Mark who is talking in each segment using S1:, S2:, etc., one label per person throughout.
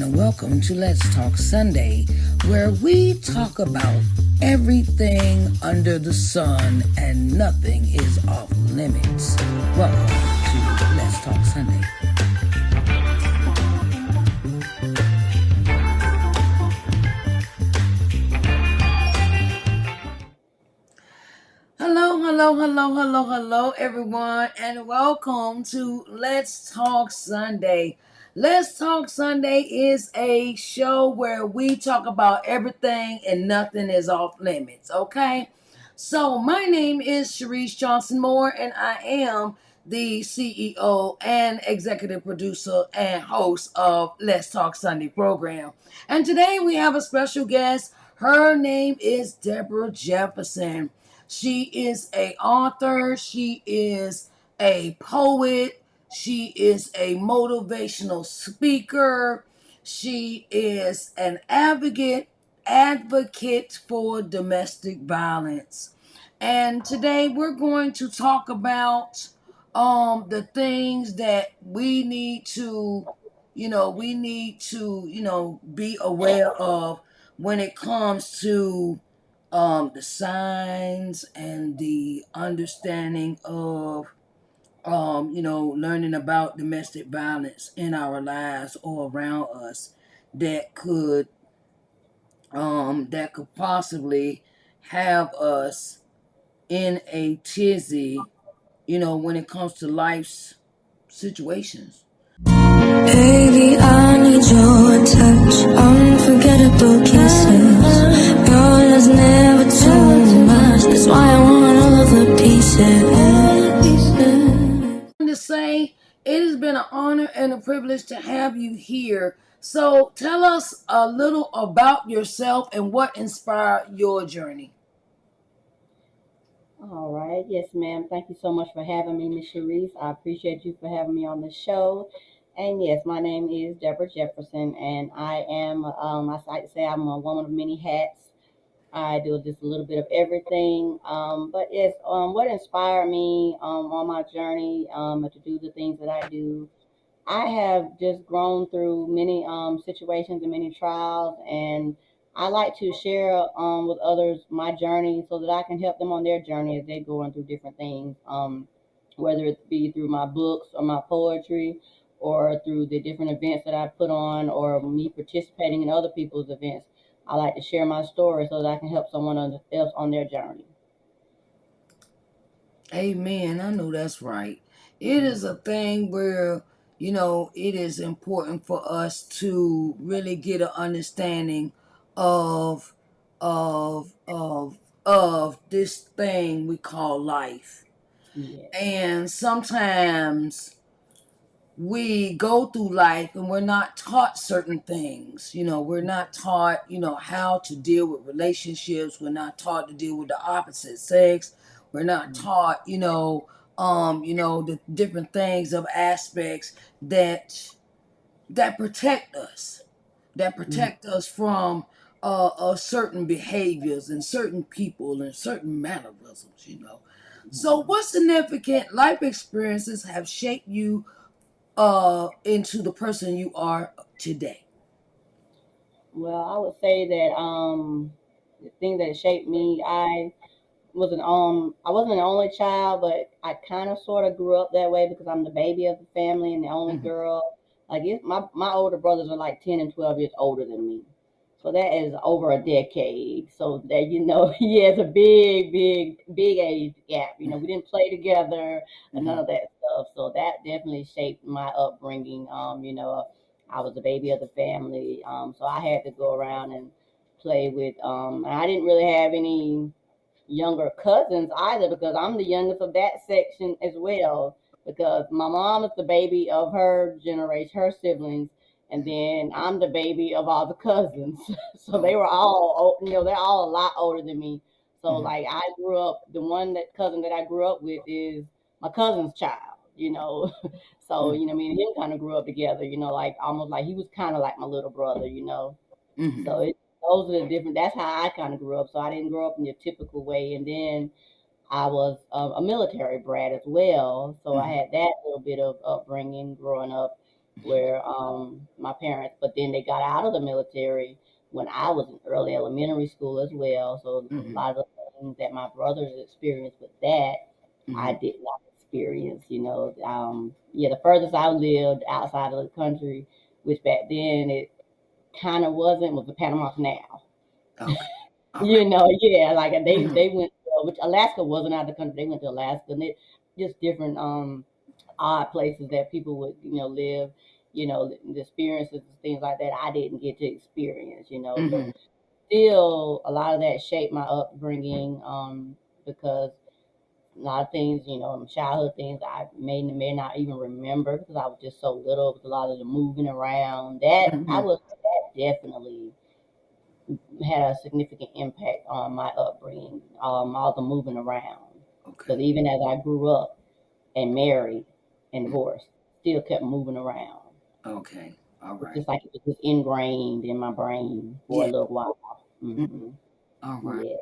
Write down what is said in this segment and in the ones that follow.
S1: and welcome to Let's Talk Sunday, where we talk about everything under the sun and nothing is off limits. Welcome to Let's Talk Sunday. Hello, everyone, and welcome to Let's Talk Sunday. Let's Talk Sunday is a show where we talk about everything and nothing is off limits, okay? So, my name is Sharise Johnson Moore, and I am the CEO and executive producer and host of Let's Talk Sunday program. And today we have a special guest. Her name is Deborah Jefferson. She is an author. She is a poet. She is a motivational speaker. She is an advocate for domestic violence. And today we're going to talk about the things that we need to be aware of when it comes to the signs and the understanding of learning about domestic violence in our lives or around us that could possibly have us in a tizzy, when it comes to life's situations.
S2: Baby, I need your touch, unforgettable kisses. Your love's never too much, that's why I want all of the pieces.
S1: To say it has been an honor and a privilege to have you here. So tell us a little about yourself and what inspired your journey.
S3: All right. Yes, ma'am. Thank you so much for having me, Miss Sharise. I appreciate you for having me on the show. And yes, my name is Deborah Jefferson, and I am, I like to say I'm a woman of many hats. I do just a little bit of everything. But yes, what inspired me on my journey to do the things that I do, I have just grown through many situations and many trials, and I like to share with others my journey so that I can help them on their journey as they're going through different things, whether it be through my books or my poetry or through the different events that I put on or me participating in other people's events. I like to share my story so that I can help someone else on their journey.
S1: Amen. I know that's right. It is a thing where, it is important for us to really get an understanding of of this thing we call life.
S3: Yeah.
S1: And sometimes we go through life and we're not taught certain things. We're not taught, how to deal with relationships. We're not taught to deal with the opposite sex. We're not taught, the different things of aspects that protect us, from certain behaviors and certain people and certain mannerisms. So what significant life experiences have shaped you into the person you are today?
S3: Well, I would say that the thing that shaped me, I wasn't an only child, but I kind of sort of grew up that way because I'm the baby of the family and the only
S1: Mm-hmm.
S3: girl. My older brothers are like 10 and 12 years older than me. So that is over a decade. So that yeah, it's a big age gap. We didn't play together and
S1: Mm-hmm.
S3: none of that stuff. So that definitely shaped my upbringing. I was the baby of the family. So I had to go around and play with and I didn't really have any younger cousins either because I'm the youngest of that section as well because my mom is the baby of her generation, her siblings, and then I'm the baby of all the cousins. So they were all, they're all a lot older than me. So
S1: Mm-hmm.
S3: like I grew up, the one that cousin that I grew up with is my cousin's child. So, me and him kind of grew up together, like almost like he was kind of like my little brother.
S1: Mm-hmm.
S3: So those are the different. That's how I kind of grew up. So I didn't grow up in the typical way, and then I was a military brat as well. So I
S1: Mm-hmm.
S3: had that little bit of upbringing growing up, where my parents, but then they got out of the military when I was in early elementary school as well. So a
S1: Mm-hmm.
S3: lot of the things that my brothers experienced with that, I
S1: Mm-hmm.
S3: did not experience. Yeah, the furthest I lived outside of the country, which back then it kind of wasn't, was the Panama Canal.
S1: Okay. All right.
S3: Yeah, like
S1: Mm-hmm.
S3: they went, which Alaska wasn't out of the country. They went to Alaska, and it just different odd places that people would live. The experiences and things like that I didn't get to experience.
S1: Mm-hmm.
S3: But still, a lot of that shaped my upbringing because a lot of things, childhood things I may not even remember because I was just so little. With a lot of the moving around,
S1: Mm-hmm.
S3: that definitely had a significant impact on my upbringing, all the moving around. Because
S1: Okay.
S3: even as I grew up and married and divorced, still kept moving around.
S1: Okay. All
S3: It's
S1: right.
S3: just like it was just ingrained in my brain for a
S1: Yeah.
S3: little while.
S1: Mm.
S3: Hmm.
S1: All right.
S3: Yeah.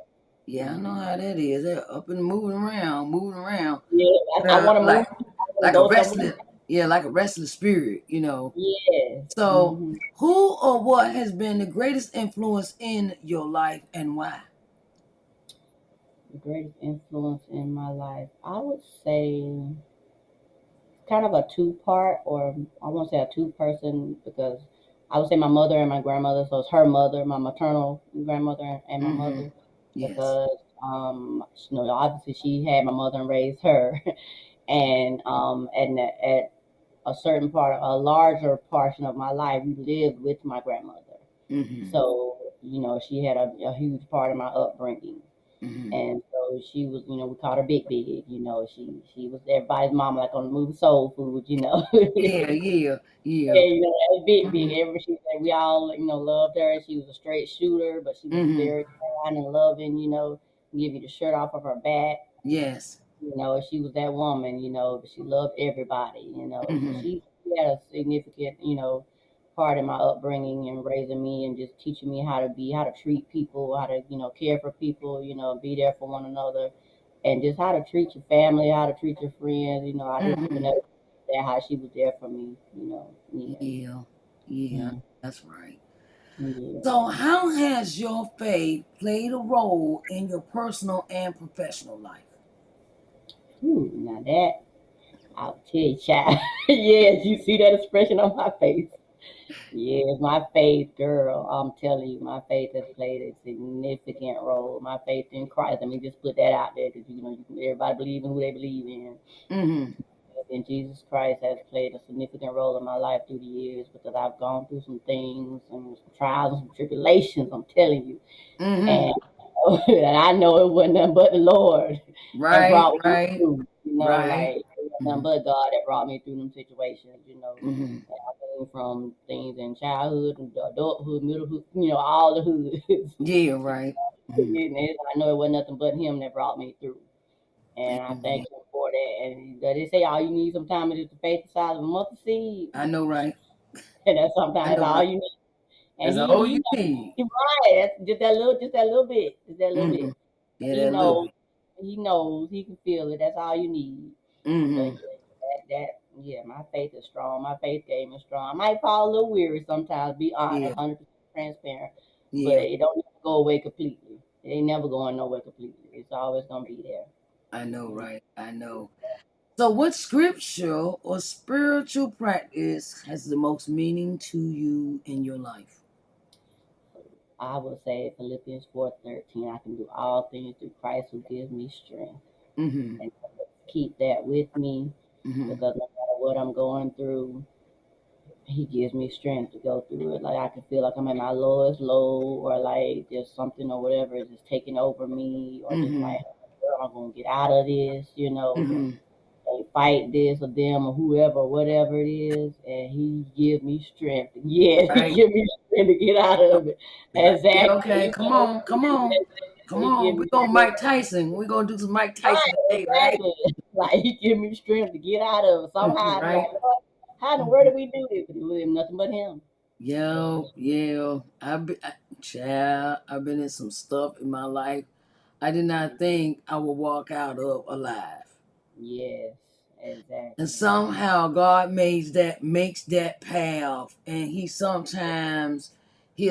S1: Yeah, I know
S3: Hmm.
S1: how that is. They're up and moving around, moving around.
S3: Yeah. I want to move.
S1: Like
S3: I want to
S1: like a
S3: go somewhere.
S1: restless, yeah, like a restless spirit,
S3: Yes.
S1: So,
S3: Hmm.
S1: who or what has been the greatest influence in your life and why?
S3: The greatest influence in my life, I would say, kind of a two part, or I won't say a two person because I would say my mother and my grandmother. So it's her mother, my maternal grandmother, and my
S1: Mm-hmm.
S3: mother,
S1: Yes.
S3: because obviously she had my mother and raised her, and at a certain part, a larger portion of my life, we lived with my grandmother.
S1: Mm-hmm.
S3: So she had a huge part of my upbringing.
S1: Mm-hmm.
S3: And so she was, we called her Big Big. She was everybody's mama, like on the movie Soul Food.
S1: Yeah, yeah, yeah.
S3: Yeah, that was Big Big.
S1: Mm-hmm.
S3: She said we all, loved her. She was a straight shooter, but she was
S1: Mm-hmm.
S3: very kind and loving. Give you the shirt off of her back.
S1: Yes.
S3: She was that woman. But she loved everybody. So
S1: Mm-hmm.
S3: she had a significant, part in my upbringing and raising me and just teaching me how to treat people, how to, care for people, be there for one another, and just how to treat your family, how to treat your friends. I didn't even
S1: Mm-hmm.
S3: know that how she was there for me. Yeah.
S1: Yeah. Yeah.
S3: Mm,
S1: That's right.
S3: yeah.
S1: So, how has your faith played a role in your personal and professional life?
S3: Now that I'll tell you, child. Yes, you see that expression on my face. Yes, my faith, girl. I'm telling you, my faith has played a significant role. My faith in Christ. Let me just put that out there because everybody believe in who they believe in.
S1: Mm-hmm.
S3: And Jesus Christ has played a significant role in my life through the years because I've gone through some things and some trials and some tribulations. I'm telling you,
S1: Mm-hmm.
S3: and, and I know it wasn't nothing but the Lord that
S1: Right,
S3: brought me
S1: right,
S3: through.
S1: right.
S3: Like it wasn't
S1: Mm-hmm.
S3: nothing but God that brought me through them situations.
S1: Mm-hmm.
S3: And I came from things in childhood, and adulthood, middlehood, all the hoods.
S1: Yeah, right. Mm-hmm.
S3: And I know it wasn't nothing but Him that brought me through. And I thank
S1: Amen.
S3: Him for that. And they say all you need sometimes is the faith the size of a mustard seed.
S1: I know, right?
S3: And that's
S1: I
S3: sometimes
S1: know,
S3: all
S1: right?
S3: you need. And
S1: That's
S3: he
S1: all
S3: he
S1: you
S3: knows
S1: need.
S3: he's right. That's just that little bit. Just that little
S1: Mm-hmm.
S3: bit.
S1: Yeah,
S3: He
S1: that little
S3: knows
S1: bit.
S3: he can feel it. That's all you need. But
S1: Mm-hmm.
S3: yeah, my faith is strong. My faith game is strong. I might fall a little weary sometimes, be
S1: Yeah,
S3: honest, 100% transparent, but
S1: yeah.
S3: it don't never go away completely. It ain't never going nowhere completely. It's always gonna be there.
S1: I know, right? I know. So, what scripture or spiritual practice has the most meaning to you in your life?
S3: I would say Philippians 4:13. I can do all things through Christ who gives me strength,
S1: Mm-hmm.
S3: and keep that with me
S1: Mm-hmm.
S3: because no matter what I'm going through, He gives me strength to go through it. Like I can feel like I'm at my lowest low, or like just something or whatever is just taking over me, or just
S1: Mm-hmm.
S3: like, girl, I'm gonna get out of this,
S1: Mm-hmm.
S3: and fight this or them or whoever, whatever it is, and He give me strength. Yeah, He
S1: Right.
S3: give me strength to get out of it.
S1: Yeah, yeah,
S3: Exactly.
S1: okay. Come on, come on. Come
S3: He
S1: on.
S3: give
S1: We're
S3: me
S1: going
S3: strength.
S1: Mike Tyson. We're gonna do some Mike Tyson
S3: Right,
S1: today, right?
S3: exactly. Like He give me strength to get out of it. Somehow I'm
S1: Right.
S3: like, Lord, how in the world
S1: Mhm.
S3: did we do this? It was nothing but Him.
S1: Yeah, yeah. Child, I've been in some stuff in my life I did not think I would walk out of alive.
S3: Yes,
S1: And
S3: Exactly.
S1: somehow God makes that path, and he'll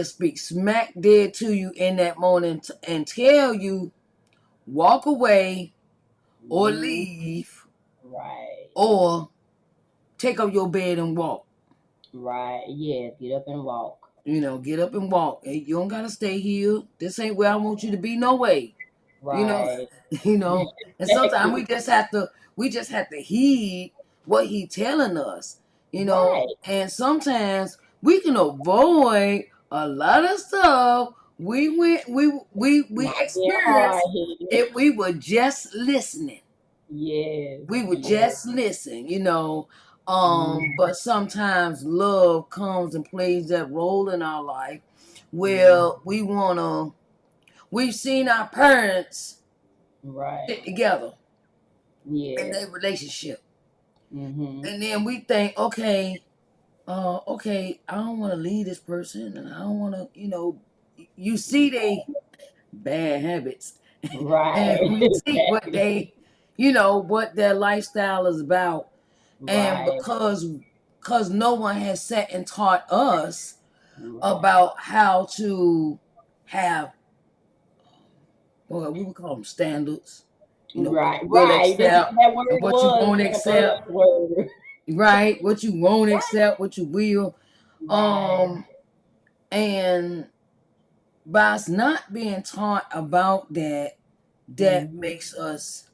S1: speak smack dead to you in that moment and tell you walk away or
S3: Mm,
S1: leave
S3: right.
S1: or take up your bed and walk.
S3: Right. Yeah. Get up and walk.
S1: Get up and walk. Hey, you don't gotta stay here. This ain't where I want you to be. No way. You know,
S3: Right.
S1: you know. And sometimes
S3: Exactly.
S1: we just have to heed what he telling us.
S3: Right.
S1: And sometimes we can avoid a lot of stuff we
S3: Not being hard
S1: experienced
S3: headed.
S1: if we were just listening.
S3: Yes.
S1: We would
S3: Yes.
S1: just listen.
S3: Mm,
S1: But sometimes love comes and plays that role in our life
S3: mm,
S1: where we've seen our parents
S3: right.
S1: get together in
S3: Yes.
S1: their relationship.
S3: Mm-hmm.
S1: And then we think, okay, I don't want to leave this person and I don't want to, you see they bad habits and
S3: Right.
S1: we see what
S3: Exactly.
S1: what their lifestyle is about. And
S3: Right.
S1: because no one has sat and taught us
S3: Right.
S1: about how to have, well, we would call them standards, what
S3: Right.
S1: you will
S3: Right.
S1: accept
S3: That
S1: and
S3: word
S1: what you
S3: was
S1: won't
S3: like a
S1: accept,
S3: buzzword.
S1: right? What you won't accept, what you will.
S3: Right.
S1: Um, and by us not being taught about that, that
S3: Mm-hmm.
S1: makes us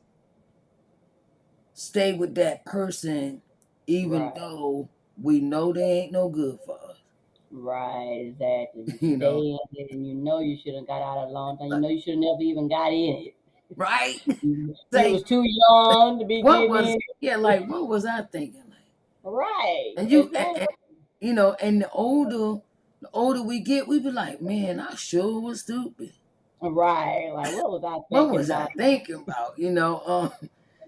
S1: stay with that person, even
S3: Right.
S1: though we know they ain't no good for us.
S3: Right. Exactly. You
S1: You
S3: stay
S1: know,
S3: in it and you know you should have got out a long time. You know you should have never even got in it.
S1: right?
S3: You
S1: Say
S3: was too young to be
S1: what
S3: getting
S1: was
S3: in.
S1: like what was I thinking? Like,
S3: Right.
S1: and
S3: Exactly.
S1: and the older we get, we be like, man, I sure was stupid.
S3: Right. Like what was I
S1: What
S3: thinking
S1: was I
S3: about?
S1: thinking about? I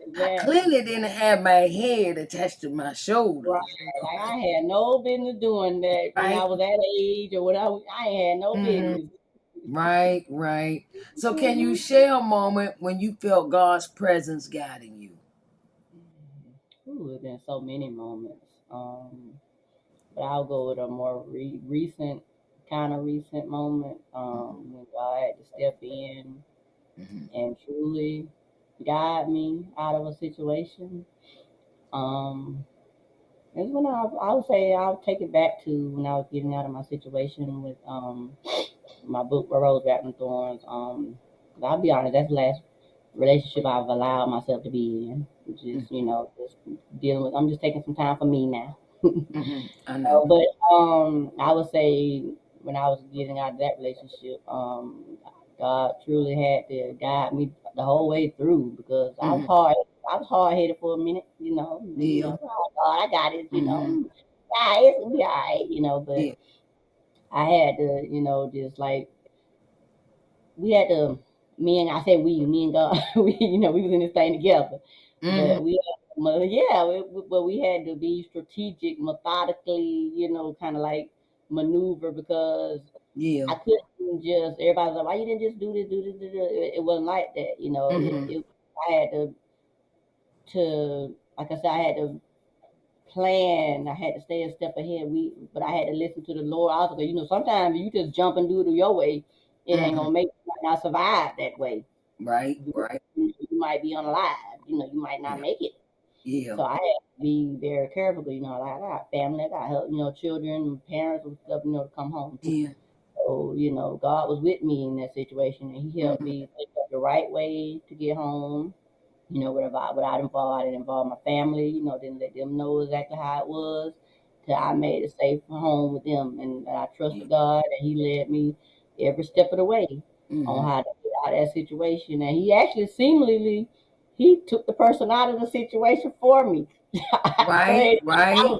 S3: Exactly.
S1: clearly didn't have my head attached to my shoulder.
S3: Right. Like I had no business doing that when I
S1: Right?
S3: was that age or what I ain't had no
S1: Hmm.
S3: business.
S1: Right, right. So can you
S3: Mhm.
S1: share a moment when you felt God's presence guiding you?
S3: Ooh, there's been so many moments. But I'll go with a more recent, kind of recent moment when God had to step in
S1: Hmm.
S3: and truly guide me out of a situation. Um, it's when I would say I'll take it back to when I was getting out of my situation with my book Rose Wrapped in Thorns. 'Cause I'll be honest, that's the last relationship I've allowed myself to be in. Just just dealing with. I'm just taking some time for me now.
S1: Hmm. I know.
S3: But I would say when I was getting out of that relationship, God truly had to guide me the whole way through because I was
S1: Hmm.
S3: hard. I was hard headed for a minute,
S1: Yeah.
S3: oh God, I got it,
S1: Hmm.
S3: yeah, it's gonna be all right, but
S1: Yeah.
S3: I had to, just like we had to, me and God, we was in this thing together,
S1: Hmm.
S3: but but we had to be strategic, methodically, kind of like maneuver because
S1: Yeah.
S3: I couldn't just everybody's like, why you didn't just do this, do this? It wasn't like that,
S1: Hmm.
S3: I had to like I said, I had to plan. I had to stay a step ahead. But I had to listen to the Lord also. 'Cause, sometimes you just jump and do it your way, it ain't
S1: Hmm.
S3: gonna make you might not survive that way.
S1: Right.
S3: You,
S1: Right.
S3: you might be unalive. You might not
S1: Yeah.
S3: make it.
S1: Yeah.
S3: So I had to be very careful. 'Cause, like I got family, I got help, children, parents and stuff, to come home to.
S1: Yeah.
S3: So, God was with me in that situation and he helped
S1: Hmm.
S3: me think of the right way to get home. Without I didn't involve my family, didn't let them know exactly how it was till I made it safe home with them. And I
S1: Yeah.
S3: trusted God and He led me every step of the way on
S1: Hmm.
S3: how to get out of that situation. And He actually seemingly, He took the person out of the situation for me. I
S1: Right.
S3: prayed.
S1: Right.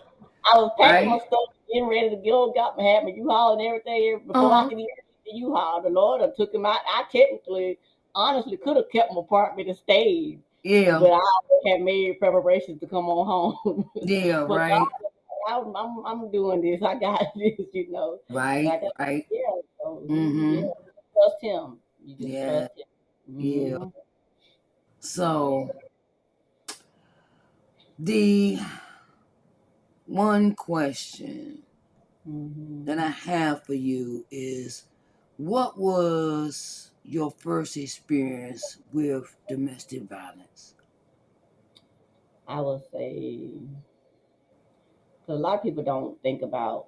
S3: I was packing my
S1: Right.
S3: stuff, getting ready to go, had my U-Haul and everything. Before I
S1: Uh-huh.
S3: could even get the U-Haul, the Lord had took him out. I technically, honestly, could have kept my apartment and stayed
S1: Yeah.
S3: but I had made preparations to come on home.
S1: Yeah.
S3: But
S1: Right.
S3: I'm doing this. I got this. And I
S1: Right.
S3: got
S1: Right.
S3: yeah. So
S1: Hmm.
S3: trust him. You just
S1: Yeah.
S3: trust him.
S1: Yeah.
S3: Hmm. Yeah.
S1: So The one question
S3: Mm-hmm.
S1: that I have for you is, what was your first experience with domestic violence?
S3: I would say, because a lot of people don't think about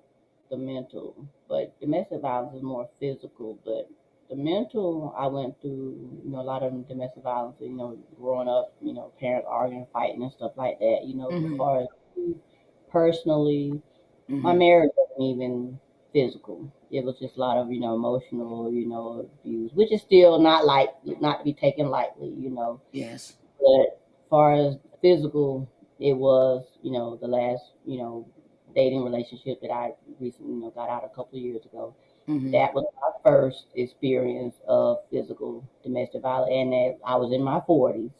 S3: the mental, but domestic violence is more physical. But the mental, I went through, a lot of domestic violence, growing up, parents arguing, fighting, and stuff like that. As
S1: Mm-hmm.
S3: far as personally, my
S1: Mm-hmm.
S3: marriage wasn't even physical. It was just a lot of, emotional, abuse, which is still not to be taken lightly.
S1: Yes.
S3: But as far as physical, it was, the last, dating relationship that I recently, got out a couple of years ago.
S1: Mm-hmm.
S3: That was my first experience of physical domestic violence, and that I was in my 40s.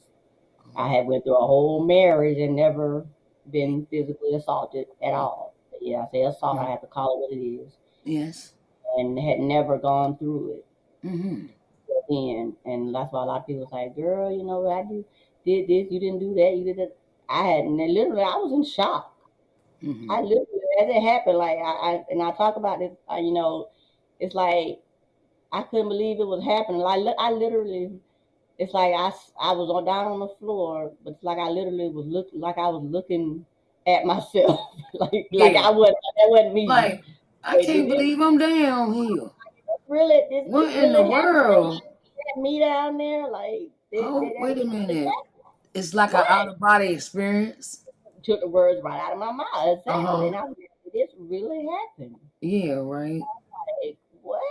S3: I had went through a whole marriage and never been physically assaulted at all. Yeah, I say assault. I
S1: Mm-hmm.
S3: have to call it what it is,
S1: Yes.
S3: and had never gone through it
S1: Mm-hmm.
S3: then. And that's why a lot of people say, "Girl, I did this. You didn't do that. You did that." I had and literally. I was in shock.
S1: Mm-hmm.
S3: I literally, as it happened, like and I talk about this. It's like I couldn't believe it was happening. I literally. It's like I was down on the floor, but it's like I literally like I was looking at myself, like
S1: Yeah.
S3: I wasn't that wasn't me.
S1: Like, I
S3: Wait,
S1: can't believe I'm down here.
S3: this
S1: What in the
S3: really happened?
S1: world?
S3: Me down there, like
S1: Oh,
S3: that
S1: wait a
S3: really
S1: minute.
S3: happened?
S1: It's like an
S3: What?
S1: out of body experience.
S3: Took the words right out of my mouth. Exactly,
S1: Uh-huh.
S3: and I was like, this really happened.
S1: Yeah, right.
S3: Like what?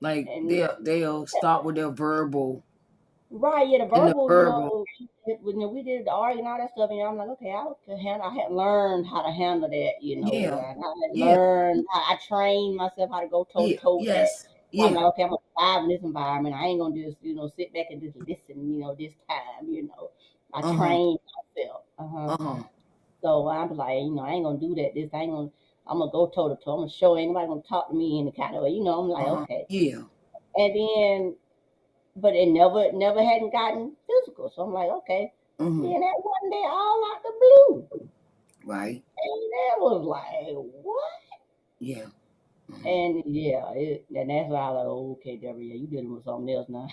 S1: Like
S3: And
S1: they'll start with their verbal
S3: right, yeah, the
S1: and the
S3: verbal,
S1: verbal.
S3: when we did the art and all that stuff, I'm like, okay, I had learned how to handle that,
S1: Yeah.
S3: and I had
S1: Yeah.
S3: learned, I trained myself how to go toe to
S1: Yeah.
S3: toe with that.
S1: Yes.
S3: So I'm
S1: Yeah.
S3: like, okay, I'm gonna survive in this environment. I ain't gonna just, sit back and just listen, this time. I
S1: Uh-huh.
S3: trained myself.
S1: Uh-huh.
S3: So I'm like, I ain't gonna do that. I'm gonna go toe to toe. I'm gonna show anybody gonna talk to me any kind of way. I'm like,
S1: Uh-huh.
S3: okay.
S1: Yeah.
S3: And then but it never hadn't gotten physical. So I'm like, okay.
S1: Mm-hmm.
S3: Then that one day, all out the blue,
S1: Right.
S3: and that was like, what?
S1: Yeah. Mm-hmm.
S3: And yeah, and that's why I was like, oh, okay, Deborah, yeah, you dealing with something else now.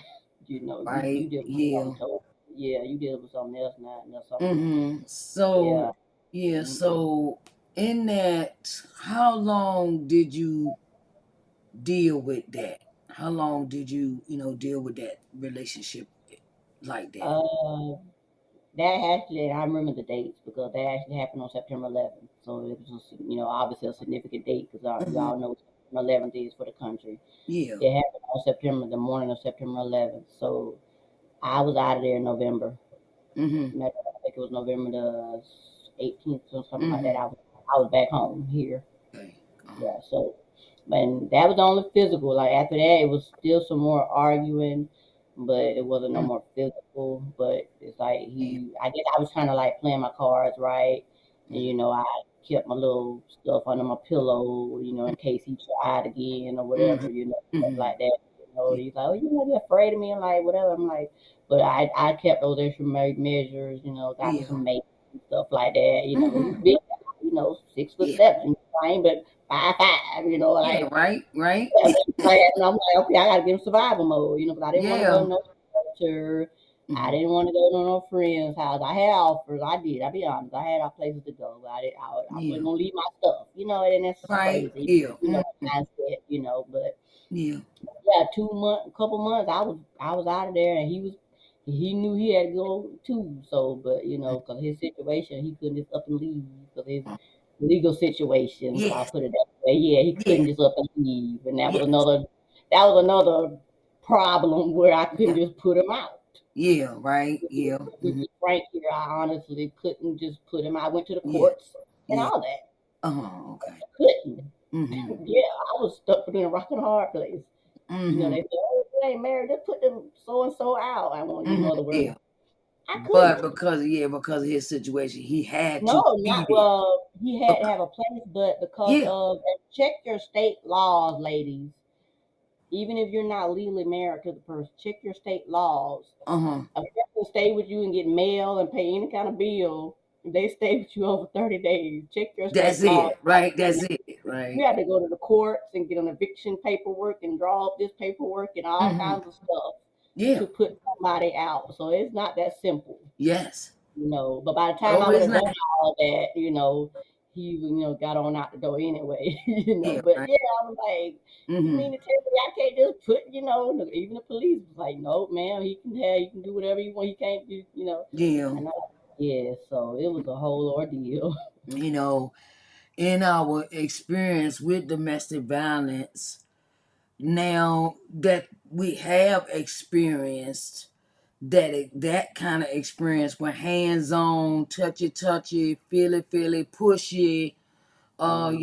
S3: You
S1: Right.
S3: dealing with
S1: Yeah.
S3: something totally. Yeah, you dealing with something else now. Something.
S1: Mm-hmm.
S3: Yeah.
S1: So, yeah,
S3: Mm-mm.
S1: so in that, how long did you deal with that? How long did you, deal with that relationship like that?
S3: Uh, that actually, I remember the dates because that actually happened on September 11th. So it was, obviously a significant date because you
S1: Mm-hmm.
S3: all know what September 11th is for the country.
S1: Yeah.
S3: It happened on the morning of September 11th. So I was out of there in November.
S1: Mm-hmm.
S3: I think it was November the 18th or something like that.
S1: Mm-hmm.
S3: I was back home here.
S1: Okay. Uh-huh.
S3: Yeah. So, and that was the only physical. Like after that, it was still some more arguing, but it wasn't no
S1: Mm-hmm.
S3: more physical. But it's like I guess I was trying to like playing my cards right, and I kept my little stuff under my pillow, in case he tried again or
S1: Mm-hmm.
S3: whatever, stuff
S1: Mm-hmm.
S3: like that.
S1: Yeah.
S3: He's like, oh, you're afraid of me, and like whatever. I'm like, but I kept those extra measures, got me
S1: Yeah.
S3: some mace and stuff like that. He's
S1: Mm-hmm.
S3: big, 6 foot
S1: Yeah.
S3: 7, I ain't but 5'5",
S1: Yeah.
S3: like
S1: Right. Right.
S3: and I'm like, okay, I gotta get in survival mode, because I didn't want to go
S1: Yeah.
S3: to no shelter. I
S1: Mm-hmm.
S3: didn't want to go to no friend's house. I had offers. I did. I'll be honest. I had places to go, but I
S1: Yeah.
S3: wasn't gonna leave my stuff, and that's
S1: Right.
S3: crazy,
S1: Yeah. Mm-hmm.
S3: mindset, But
S1: Yeah.
S3: yeah, couple months, I was out of there, and he knew he had to go too. So, but because his situation, he couldn't just up and leave because his legal situation. So I
S1: Yes.
S3: put it that way. Yeah, he
S1: Yeah.
S3: couldn't just up and leave, and
S1: Yes.
S3: that was another problem where I couldn't
S1: Yeah.
S3: just put him out.
S1: Yeah. Right. Yeah.
S3: To
S1: Mm-hmm.
S3: be frank here, I honestly couldn't just put him out. I went to the
S1: Yeah.
S3: courts and
S1: Yeah.
S3: all that.
S1: Oh. Okay.
S3: Couldn't.
S1: Mm-hmm.
S3: Yeah, I was stuck between a rock and a hard place.
S1: Mm-hmm.
S3: They said, oh, you ain't married, just put them so and so out. I won't use
S1: Mm-hmm.
S3: no other word.
S1: Yeah.
S3: I
S1: But
S3: couldn't.
S1: because of his situation, he had
S3: No,
S1: to
S3: not
S1: be there.
S3: he had to
S1: Bec-
S3: have a place, but because
S1: yeah.
S3: of check your state laws, ladies. Even if you're not legally married to the person, check your state laws.
S1: Uh-huh.
S3: A person can stay with you and get mail and pay any kind of bill, They stay with you over 30 days. Check your
S1: That's
S3: state law.
S1: it, right? That's it, right?
S3: We had to go to the courts and get an eviction paperwork and draw up this paperwork and all
S1: Hmm.
S3: kinds of stuff
S1: Yeah.
S3: to put somebody out. So it's not that simple,
S1: Yes.
S3: But by the time
S1: Oh,
S3: I would
S1: it's
S3: have
S1: not.
S3: done all that, he, got on out the door anyway,
S1: Yeah,
S3: But
S1: right.
S3: yeah, I was like, you
S1: Hmm.
S3: mean to tell me I can't just put, even the police was like, no, ma'am, he can do whatever he want. He can't do.
S1: Yeah.
S3: And yeah, so it was a whole ordeal.
S1: You know, in our experience with domestic violence, now that we have experienced that kind of experience with hands on, touchy, feel it, pushy.
S3: Right,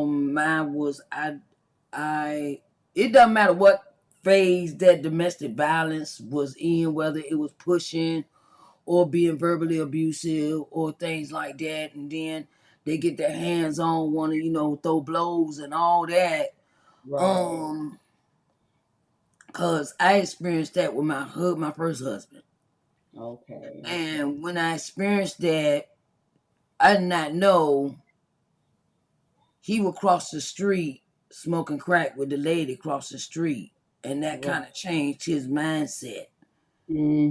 S1: Mine was I. It doesn't matter what phase that domestic violence was in, whether it was pushing or being verbally abusive or things like that, and then they get their hands on, want to throw blows and all that.
S3: right.
S1: Um, cause I experienced that with my first husband,
S3: Okay, okay.
S1: and when I experienced that, I did not know he would cross the street smoking crack with the lady across the street, and that
S3: Right.
S1: kind of changed his mindset.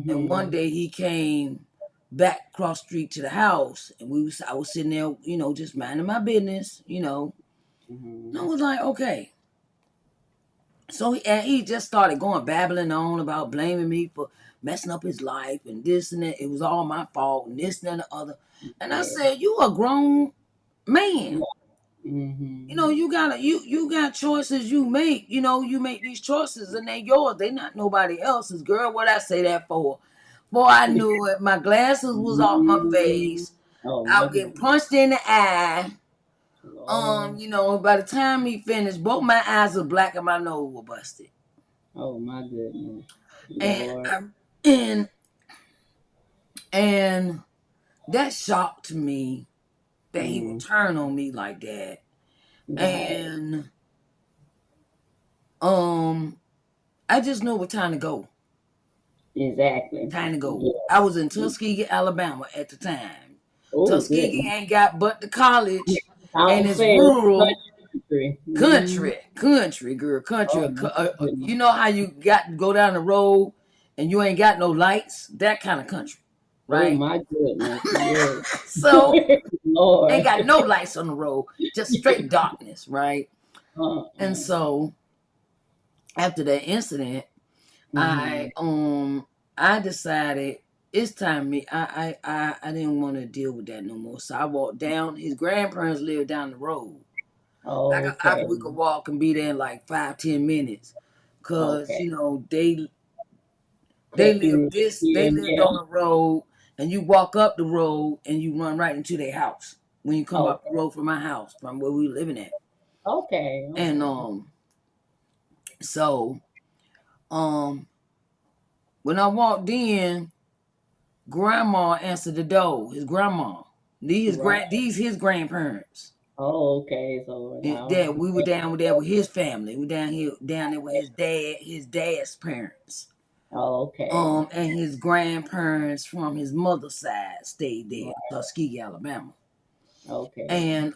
S1: And one
S3: Mm-hmm.
S1: day he came back across the street to the house, and I was sitting there, just minding my business. And I
S3: Mm-hmm.
S1: was like, okay. So he just started going babbling on about blaming me for messing up his life and this and that. It was all my fault and this and the other. And I
S3: Yeah.
S1: said, you a grown man.
S3: Yeah. Mm-hmm.
S1: You got choices you make. You make these choices and they yours. They not nobody else's. Girl, what I say that for? Boy, I knew it. My glasses was off my
S3: Mm-hmm.
S1: face.
S3: Oh
S1: I
S3: my
S1: was getting
S3: goodness.
S1: punched in the eye.
S3: Lord.
S1: By the time he finished, both my eyes were black and my nose was busted.
S3: Oh my goodness.
S1: And
S3: Lord.
S1: I and and that shocked me that he would
S3: Mm.
S1: turn on me like that.
S3: Right.
S1: And um I just knew it was time to go.
S3: Exactly.
S1: Time to go. I
S3: Yeah.
S1: was in Tuskegee, Alabama at the time.
S3: Oh
S1: Tuskegee
S3: goodness.
S1: ain't got but the college,
S3: I
S1: and
S3: was
S1: it's
S3: saying
S1: rural.
S3: country. Mm.
S1: Country, girl, country.
S3: Oh my goodness.
S1: You know how you got to go down the road and you ain't got no lights? That kind of country,
S3: Oh
S1: right?
S3: my goodness. Yes.
S1: So ain't
S3: Lord.
S1: got no lights on the road, just straight darkness, right? And
S3: Uh-uh.
S1: so after that incident,
S3: Mm-hmm.
S1: I decided it's time me. I didn't want to deal with that no more. So I walked down. His grandparents lived down the road.
S3: Okay.
S1: We could walk and be there in like 5-10 minutes, cause
S3: Okay.
S1: they
S3: Kept
S1: lived
S3: you
S1: this
S3: here
S1: they
S3: and
S1: lived
S3: there.
S1: on the road, and you walk up the road and you run right into their house when you come up the
S3: Okay.
S1: road from my house from where we were living at.
S3: Okay.
S1: And
S3: Okay.
S1: so um when I walked in, grandma answered the door. His grandma.
S3: Right.
S1: These his grandparents.
S3: Oh, okay. So now,
S1: That we were down there with his family. We down there with his dad's parents.
S3: oh, okay.
S1: And his grandparents from his mother's side stayed there in
S3: Right.
S1: Tuskegee, Alabama.
S3: Okay.
S1: And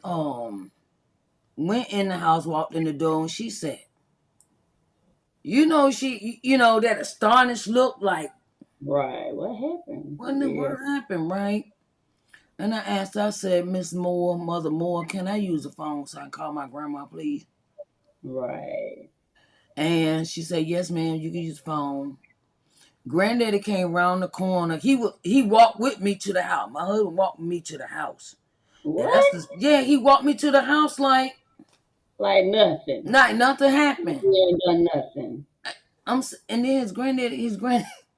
S1: went in the house, walked in the door, and she said, that astonished look like,
S3: Right. What happened?
S1: what in the
S3: Yeah.
S1: world happened, right? And I asked her, I said, Miss Moore, Mother Moore, can I use the phone so I can call my grandma, please?
S3: Right.
S1: And she said, yes, ma'am, you can use the phone. Granddaddy came around the corner. He walked with me to the house. My husband walked with me to the house. And
S3: What?
S1: he walked me to the house like
S3: Like nothing.
S1: nothing happened.
S3: You ain't done nothing.
S1: And then his granddaddy,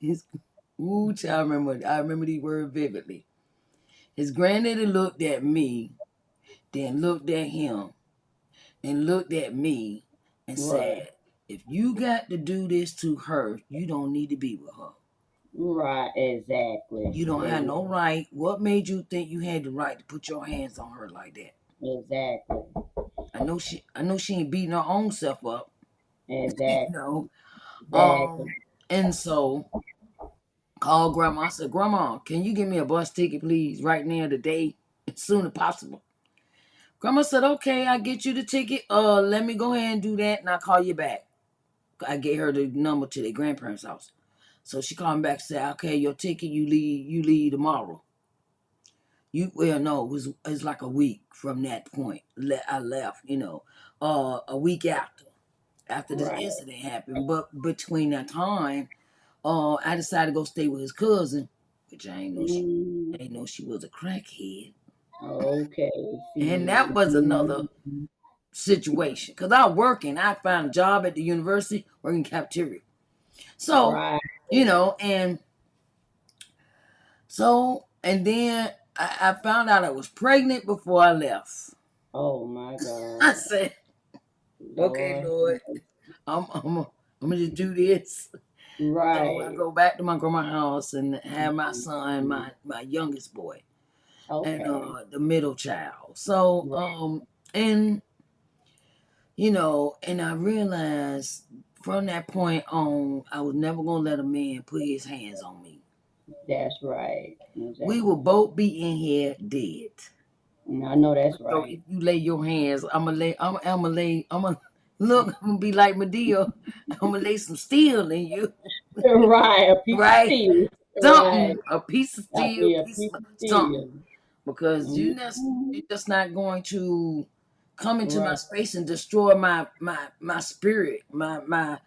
S1: his ooh, child, I remember these words vividly. His granddaddy looked at me, then looked at him, and looked at me and
S3: Right.
S1: said, if you got to do this to her, you don't need to be with her.
S3: Right. Exactly.
S1: You don't have no right. What made you think you had the right to put your hands on her like that?
S3: Exactly.
S1: I know she ain't beating her own self up, you
S3: Exactly.
S1: know.
S3: Exactly.
S1: And so Called grandma. I said, Grandma, can you give me a bus ticket, please, right now, today, as soon as possible? Grandma said, okay, I get you the ticket. Let me go ahead and do that, and I'll call you back. I gave her the number to their grandparents' house. So she called me back and said, okay, your ticket, you leave tomorrow. Well, no, it was like a week from that point. I left, a week after this
S3: Right.
S1: incident happened. But between that time, I decided to go stay with his cousin, which I ain't know she was a crackhead.
S3: Okay.
S1: And
S3: See.
S1: that was another situation. Cause I I found a job at the university working cafeteria. So,
S3: Right.
S1: and and then I found out I was pregnant before I left.
S3: Oh my
S1: I
S3: God.
S1: said, okay,
S3: Lord.
S1: Lord, I'm gonna just do this. So I
S3: Right.
S1: go back to my grandma's house and have my son, my youngest boy, and
S3: Okay.
S1: the middle child. So
S3: Right.
S1: and and I realized from that point on, I was never gonna let a man put his hands on me.
S3: That's right.
S1: We will
S3: Exactly.
S1: both be in here dead.
S3: I know that's
S1: So if
S3: right.
S1: you lay your hands, I'm gonna look, I'm gonna be like Medea. I'm gonna lay some steel in you,
S3: Right. A piece of
S1: right?
S3: steel. Right.
S1: Something, a piece of
S3: Got
S1: steel,
S3: me a
S1: piece
S3: piece
S1: of
S3: of
S1: something,
S3: steel.
S1: because
S3: Mhm.
S1: you're just not going to come into my
S3: Right.
S1: space and destroy my spirit, my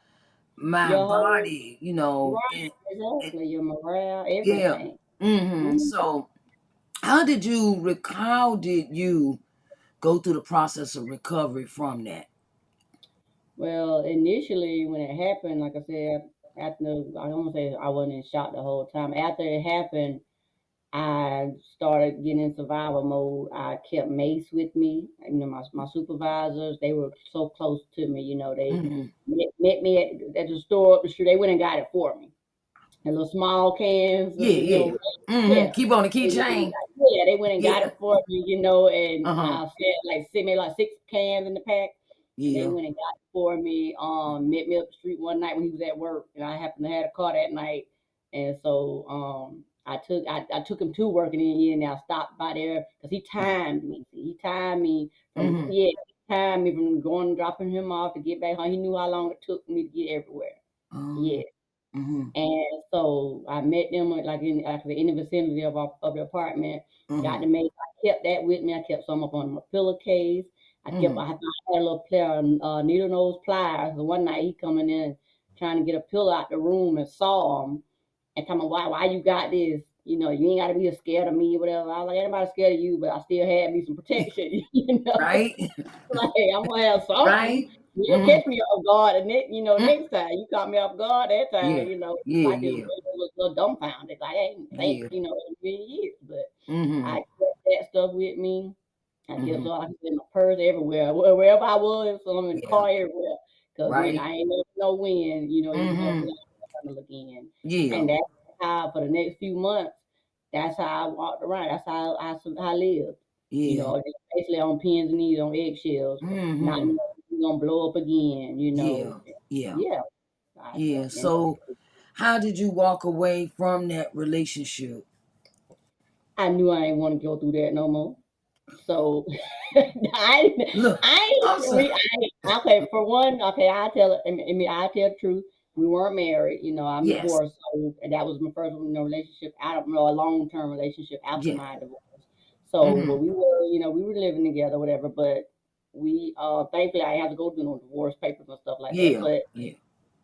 S3: Your whole
S1: body,
S3: right.
S1: and
S3: Exactly. Your morale,
S1: yeah.
S3: everything. Mhm.
S1: So how did you go through the process of recovery from that?
S3: Well, initially when it happened, like I said, after I don't want to say I wasn't in shock the whole time. After it happened, I started getting in survival mode. I kept Mace with me. My supervisors, they were so close to me. They
S1: Mm-hmm.
S3: met me at the store up the street. They went and got it for me. The little small cans,
S1: Yeah, yeah.
S3: yeah.
S1: Keep on the
S3: They went and
S1: keychain.
S3: yeah, they went and got
S1: Yeah.
S3: it for me, and
S1: Uh-huh.
S3: I said like maybe like 6 cans in the pack. And they
S1: Yeah.
S3: went and got it for me. Met me up the street one night when he was at work, and I happened to have a car that night, and so I took him to work, and then I stopped by there because he timed me. See, he timed me from
S1: Mm-hmm.
S3: yeah, he timed me from going dropping him off to get back home. He knew how long it took me to get everywhere. Yeah.
S1: Um, mm-hmm.
S3: And so I met them in the vicinity of the apartment. Got
S1: Mm-hmm.
S3: the make. I kept that with me. I kept some up on my pillowcase.
S1: Mm-hmm.
S3: I had a little pair of needle nose pliers. And one night he coming in trying to get a pillow out the room and saw him and tell me why you got this. You ain't gotta be scared of me or whatever. I was like, anybody scared of you, but I still had me some protection,
S1: Right?
S3: like I'm gonna have something.
S1: Right?
S3: You'll
S1: Mm-hmm.
S3: catch me off guard, and next time you caught me off guard. That time,
S1: Yeah. Yeah,
S3: I just
S1: yeah.
S3: was a little dumbfounded. Like I ain't think,
S1: Yeah.
S3: in a million years. But
S1: Mm-hmm.
S3: I kept that stuff with me. I kept
S1: Mm-hmm.
S3: so I kept in my purse everywhere, wherever I was, some in the
S1: Yeah.
S3: car everywhere. Cause when
S1: Right?
S3: I ain't never know when, you can never
S1: Mm-hmm.
S3: know when to look in.
S1: Yeah.
S3: And that's how for the next few months, that's how I walked around. That's how I lived.
S1: Yeah.
S3: Just basically on pins and needles, on eggshells, not
S1: Mm-hmm.
S3: knowing you're gonna blow up again.
S1: Yeah. Yeah.
S3: Yeah.
S1: Yeah.
S3: And
S1: So how did you walk away from that relationship?
S3: I knew I didn't want to go through that no more. So I
S1: Look,
S3: I
S1: I'm
S3: ain't
S1: sorry.
S3: re- I okay for one, okay, I tell the truth. We weren't married, I'm
S1: Yes.
S3: divorced, so and that was my first relationship out of a long term relationship after
S1: Yeah.
S3: my divorce. So
S1: Mm-hmm.
S3: but we were living together, whatever, but we thankfully I didn't have to go through no divorce papers and stuff like that.
S1: Yeah.
S3: But
S1: Yeah.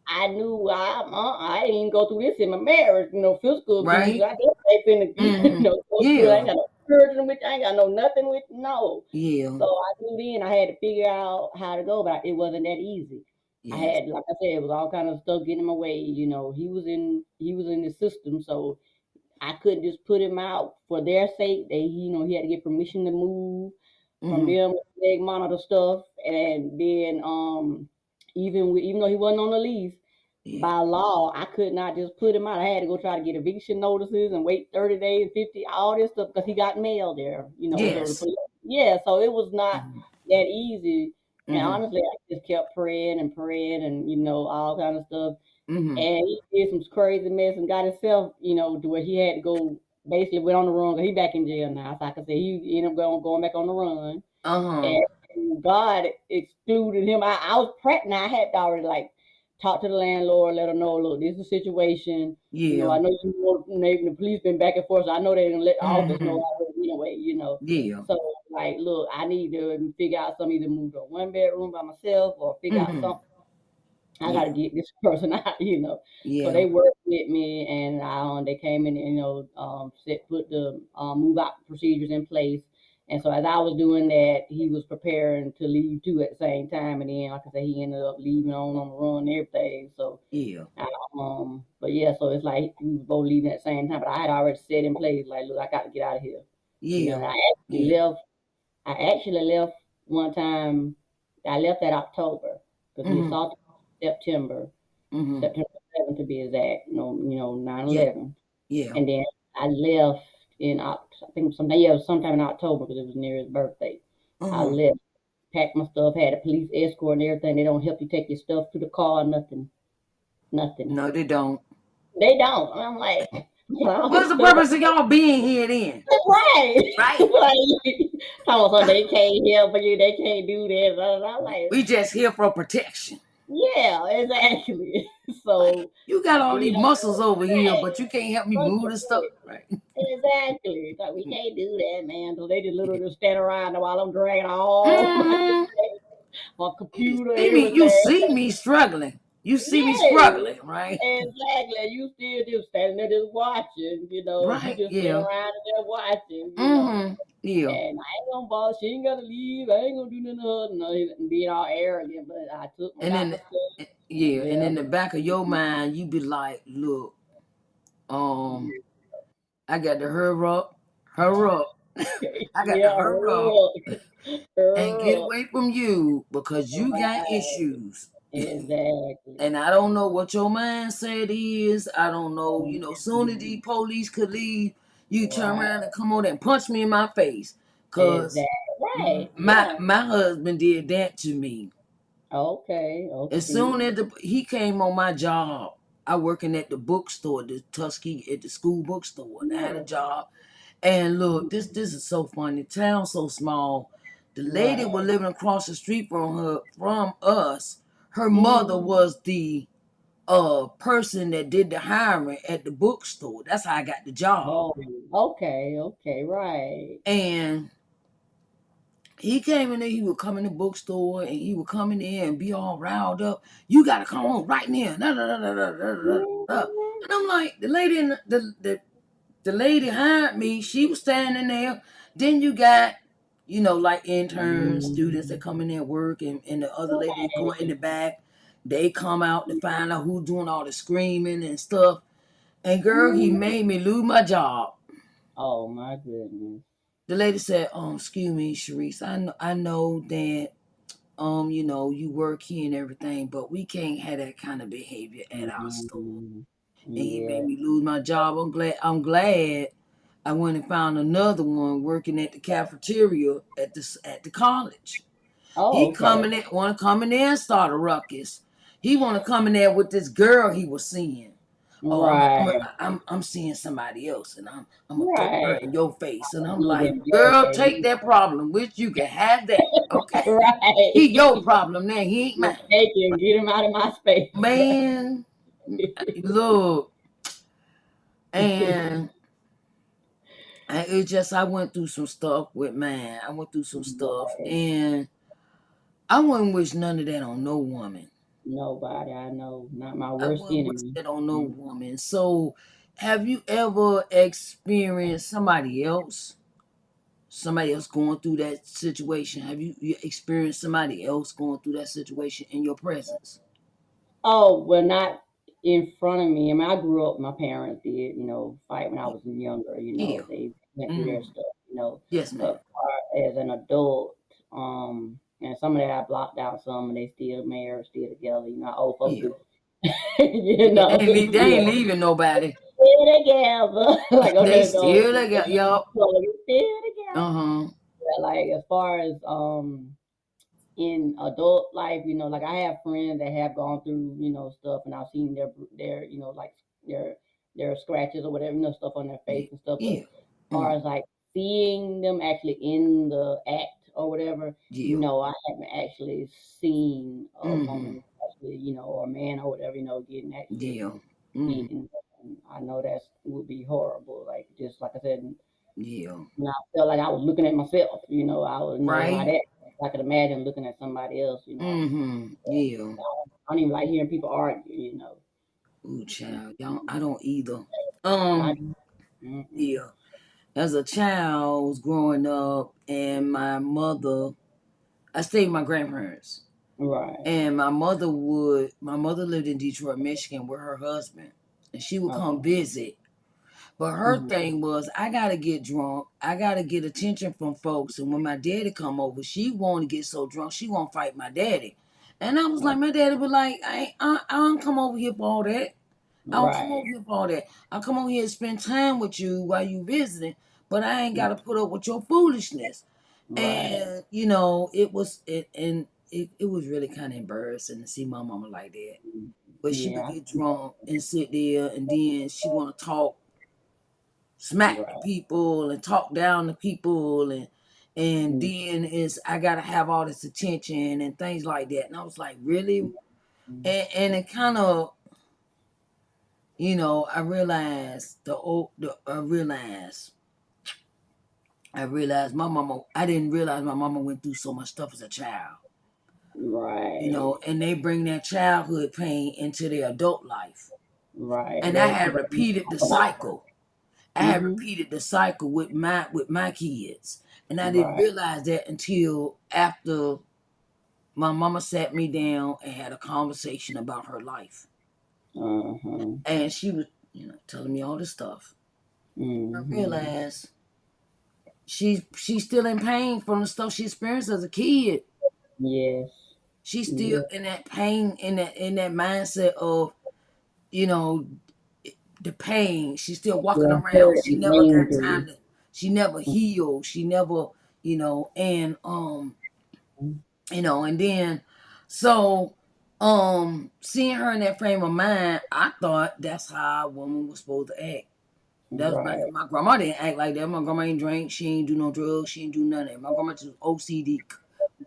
S3: I knew I didn't go through this in my marriage, physical abuse.
S1: Right?
S3: I just ain't finna
S1: Mm-hmm.
S3: go through it. I ain't
S1: Yeah.
S3: got no children with, I ain't got no nothing with, no.
S1: Yeah.
S3: So I knew then I had to figure out how to go, but it wasn't that easy. I
S1: Yes.
S3: had, like I said, it was all kind of stuff getting in my way. He was in the system, so I couldn't just put him out for their sake. He had to get permission to move from
S1: Mm-hmm.
S3: them leg monitor stuff, and then even though he wasn't on the lease,
S1: Yeah.
S3: by law, I could not just put him out. I had to go try to get eviction notices and wait 30 days, 50, all this stuff because he got mail there, So the
S1: Yes.
S3: police, yeah, so it was not
S1: Mm-hmm.
S3: that easy. And
S1: Mm-hmm.
S3: honestly, I just kept praying and praying and all kind of stuff.
S1: Mm-hmm.
S3: and he did some crazy mess and got himself, to where he had to go. Basically, went on the run. He back in jail now. So I can say he ended up going back on the run,
S1: Uh-huh.
S3: and God excluded him. I was pregnant. I had to already like talk to the landlord, let her know, look, this is the situation. I
S1: Yeah.
S3: know the police been back and forth, so I know they're gonna let all of us know
S1: Mm-hmm.
S3: already anyway.
S1: Yeah.
S3: So like, look, I need to figure out something, either move to a 1 bedroom by myself or figure out
S1: Mm-hmm.
S3: something. I got to
S1: Yeah.
S3: get this person out. So
S1: Yeah.
S3: they worked with me, and they came in and put the move out procedures in place. And so as I was doing that, he was preparing to leave too at the same time. And then, like I said, he ended up leaving on the run and everything. So,
S1: Yeah.
S3: but yeah, so it's like we were both leaving at the same time. But I had already set in place, like, look, I got to get out of here.
S1: Yeah.
S3: And
S1: Yeah.
S3: I actually left one time. I left that October because we
S1: Mm-hmm.
S3: assaulted September.
S1: Mm-hmm.
S3: September 7th to be exact, 9/11.
S1: Yeah. Yeah.
S3: And then I left I think sometime in October because it was near his birthday. I
S1: Uh-huh.
S3: left, packed my stuff, had a police escort and everything. They don't help you take your stuff to the car, nothing, nothing.
S1: No, they don't.
S3: They don't. And I'm like, well,
S1: What's the purpose of y'all being here then?
S3: right.
S1: Right?
S3: Like, they can't help you, they can't do this. And I'm like,
S1: We just here for protection.
S3: yeah, exactly.
S1: Like,
S3: So,
S1: you got all these
S3: yeah,
S1: muscles over here,
S3: right.
S1: but you can't help me move the stuff. Right.
S3: Exactly. Like, we can't do that, man. So they just literally just stand around while I'm dragging all
S1: Mm-hmm.
S3: my computer,
S1: I mean, you
S3: everything.
S1: see me struggling. You see me
S3: Yes,
S1: struggling, right?
S3: exactly. You still just standing there just watching, you
S1: Right.
S3: just stand
S1: Yeah.
S3: around and just watching.
S1: Mm-hmm. Yeah.
S3: And I ain't gonna bother. She ain't gotta leave. I ain't gonna do nothing to her. No, and being all arrogant, but
S1: And
S3: got
S1: then,
S3: my stuff.
S1: yeah, and
S3: Yeah.
S1: in the back of your mind, you be like, look, um, I got to hurry up. I got to
S3: Yeah,
S1: hurry
S3: hurry
S1: up
S3: up.
S1: and
S3: Hurry
S1: get
S3: up.
S1: away from you because you got
S3: Right.
S1: issues.
S3: Exactly.
S1: And I don't know what your mindset is. I don't know, soon as the
S3: Mhm.
S1: police could leave, you turn
S3: Right.
S1: around and come on and punch me in my face. Cause
S3: Exactly. Right.
S1: my
S3: Yeah.
S1: my husband did that to me.
S3: Okay. Okay.
S1: As soon as he came on my job, I working at the bookstore, the Tuskegee at the school bookstore, and I had a
S3: Yeah.
S1: job. And look, this is so funny. The town's so small. The lady
S3: Right.
S1: was living across the street from us. Her mother
S3: Mm.
S1: was the person that did the hiring at the bookstore. That's how I got the job.
S3: Oh. Okay. Okay. Right.
S1: And he came in there, he would come in the bookstore and he would come in there and be all riled up. You gotta come on right now. Da, da, da, da, da, da, da, da.
S3: Mhm.
S1: And I'm like, the lady in the lady hired me, she was standing there. Then you got, like interns, students that
S3: Mhm.
S1: come in there work, and the other lady going in
S3: Right.
S1: the back. They come out to find out who's doing all the screaming and stuff. And girl, he
S3: Mhm.
S1: made me lose my job.
S3: Oh my goodness.
S1: The lady said, excuse me, Sharise, I know that you work here and everything, but we can't have that kind of behavior at our store.
S3: Mhm.
S1: And he made
S3: Yeah.
S1: me lose my job. I'm glad I went and found another one working at the cafeteria at the college.
S3: Oh,
S1: He
S3: okay.
S1: coming in, want to come in there and start a ruckus. He want to come in there with this girl he was seeing. Oh,
S3: Right.
S1: I'm seeing somebody else, and I'm gonna throw her
S3: Right.
S1: in your face. And I'm
S3: You
S1: like,
S3: gonna
S1: girl, take
S3: okay.
S1: that problem with you. Can have that, okay?
S3: Right.
S1: He your problem now. He ain't mine,
S3: Just take him, get him out of my space.
S1: man. Look, and it's just I went through some stuff with man. I went through some stuff,
S3: Right.
S1: and I wouldn't wish none of that on no woman.
S3: Nobody I know, not my
S1: I
S3: worst
S1: wouldn't wish
S3: enemy.
S1: that on no
S3: Mm.
S1: woman. So, have you ever experienced somebody else going through that situation? Have you experienced somebody else going through that situation in your presence?
S3: Oh, well, not in front of me. I mean, I grew up, my parents did, fight when I
S1: Yeah.
S3: was younger,
S1: Yeah.
S3: they went through their
S1: Mm.
S3: stuff.
S1: Yes, ma'am.
S3: But as an adult, and some of that I blocked out some, and they still married, still together, old folks
S1: Yeah.
S3: do,
S1: Yeah. They ain't, they
S3: yeah,
S1: ain't leaving nobody.
S3: still together. Like,
S1: They
S3: okay, so,
S1: still they got y'all.
S3: so still together.
S1: Uh huh.
S3: Yeah, like, as far as, in adult life, like I have friends that have gone through, stuff, and I've seen their, like their their scratches or whatever, stuff on their face
S1: Yeah.
S3: and stuff. But
S1: Yeah.
S3: as far
S1: Mm.
S3: as like seeing them actually in the act or whatever,
S1: Yeah.
S3: no, I haven't actually seen a
S1: Mm-hmm.
S3: woman actually, or a man or whatever, getting actually
S1: Yeah. Mm-hmm.
S3: beaten. And I know that would be horrible. Like just like I said,
S1: Yeah.
S3: and I felt like I was looking at myself, I was know how
S1: Right.
S3: that. I could imagine looking at somebody else,
S1: Mm-hmm. Yeah.
S3: I don't even like hearing people argue.
S1: Ooh, child. Y'all, I don't either.
S3: I,
S1: Um,
S3: mm-mm.
S1: yeah. As a child, I was growing up, and I stayed with my grandparents.
S3: Right.
S1: And my mother lived in Detroit, Michigan with her husband. And she would come
S3: Okay.
S1: visit. But her
S3: Mm-hmm.
S1: thing was, I gotta get drunk. I gotta get attention from folks. And when my daddy come over, she wanna get so drunk, she won't fight my daddy. And I was like, my daddy be like, I don't come over here for all that. I don't come
S3: Right.
S1: over here for all that. I come over here to spend time with you while you visiting, but I ain't gotta put up with your foolishness.
S3: Right.
S1: And it was really kind of embarrassing to see my mama like that. But she would
S3: Yeah.
S1: get drunk and sit there, and then she want to talk smack to
S3: Right.
S1: people and talk down to people, and
S3: Mm-hmm.
S1: then is I gotta have all this attention and things like that. And I was like, really? And it kind of, I realized I realized my mama. I didn't realize my mama went through so much stuff as a child.
S3: Right.
S1: And they bring that childhood pain into their adult life.
S3: Right.
S1: And I
S3: That
S1: had
S3: they don't
S1: repeated
S3: talk
S1: the
S3: about.
S1: cycle. I had
S3: Mm-hmm.
S1: repeated the cycle with my kids. And I didn't
S3: Right.
S1: realize that until after my mama sat me down and had a conversation about her life.
S3: Uh-huh.
S1: And she was, telling me all this stuff. I
S3: Mm-hmm.
S1: realized she's still in pain from the stuff she experienced as a kid.
S3: Yes.
S1: She's still
S3: Yeah.
S1: in that pain, in that mindset of, you know, the pain. She's still walking
S3: Yeah.
S1: around.
S3: Hurt
S1: She
S3: and
S1: never got
S3: angry.
S1: time to. She never healed. She never, and and then so seeing her in that frame of mind, I thought that's how a woman was supposed to act. That was
S3: Right.
S1: my grandma didn't act like that. My grandma ain't drink. She ain't do no drugs. She ain't do none of that. My grandma just OCD,